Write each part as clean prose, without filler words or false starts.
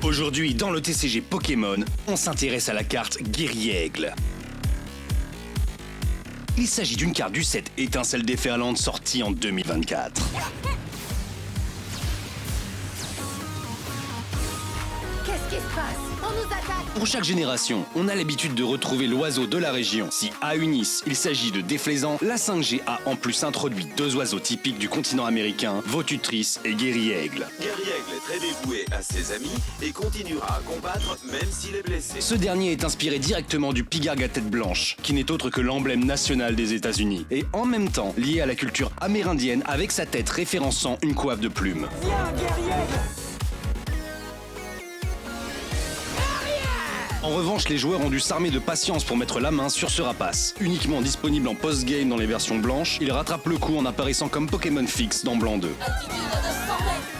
Aujourd'hui, dans le TCG Pokémon, on s'intéresse à la carte Guerriègle. Il s'agit d'une carte du set Étincelle déferlante sortie en 2024. Qu'est-ce qui se passe? On nous attaque! Pour chaque génération, on a l'habitude de retrouver l'oiseau de la région. Si à Unis, il s'agit de Déflaisant, la 5G a en plus introduit deux oiseaux typiques du continent américain, Votutrice et Guerriègle. Guerriègle est très dévoué à ses amis et continuera à combattre même s'il est blessé. Ce dernier est inspiré directement du pigargue à tête blanche, qui n'est autre que l'emblème national des États-Unis, et en même temps lié à la culture amérindienne avec sa tête référençant une coiffe de plumes. Viens, Guerriègle! En revanche, les joueurs ont dû s'armer de patience pour mettre la main sur ce rapace. Uniquement disponible en post-game dans les versions blanches, il rattrape le coup en apparaissant comme Pokémon fixe dans Blanc 2. Altitude de 200 mètres,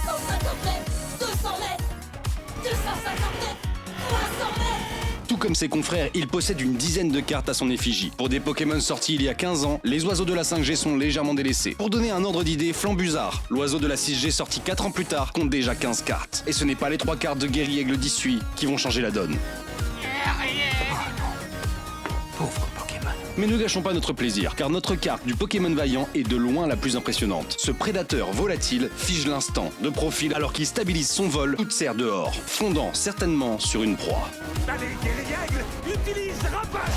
150 mètres, 200 mètres, 250 mètres, 300 mètres. Tout comme ses confrères, il possède une dizaine de cartes à son effigie. Pour des Pokémon sortis il y a 15 ans, les oiseaux de la 5G sont légèrement délaissés. Pour donner un ordre d'idée, Flambuzard, l'oiseau de la 6G sorti 4 ans plus tard, compte déjà 15 cartes. Et ce n'est pas les 3 cartes de Guerriègle d'Issui qui vont changer la donne. Pauvre Pokémon. Mais ne gâchons pas notre plaisir, car notre carte du Pokémon Vaillant est de loin la plus impressionnante. Ce prédateur volatile fige l'instant, de profil alors qu'il stabilise son vol, toute serre dehors, fondant certainement sur une proie. Allez, Guerriègle, utilise Rapace.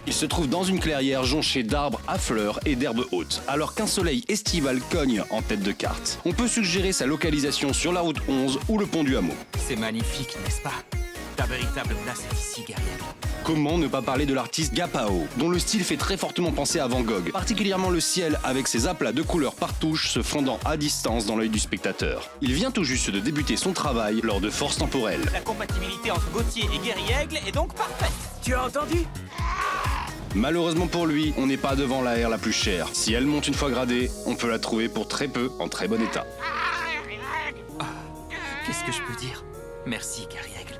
Il se trouve dans une clairière jonchée d'arbres à fleurs et d'herbes hautes, alors qu'un soleil estival cogne en tête de carte. On peut suggérer sa localisation sur la route 11 ou le pont du hameau. C'est magnifique, n'est-ce pas? Ta véritable place est ici, Guerriègle. Comment ne pas parler de l'artiste Gapao, dont le style fait très fortement penser à Van Gogh, particulièrement le ciel avec ses aplats de couleurs par touche se fondant à distance dans l'œil du spectateur. Il vient tout juste de débuter son travail lors de Force Temporelle. La compatibilité entre Gauthier et Guerriègle est donc parfaite. Tu as entendu? Malheureusement pour lui, on n'est pas devant la R la plus chère. Si elle monte une fois gradée, on peut la trouver pour très peu, en très bon état. Qu'est-ce que je peux dire? Merci, Guerriègle.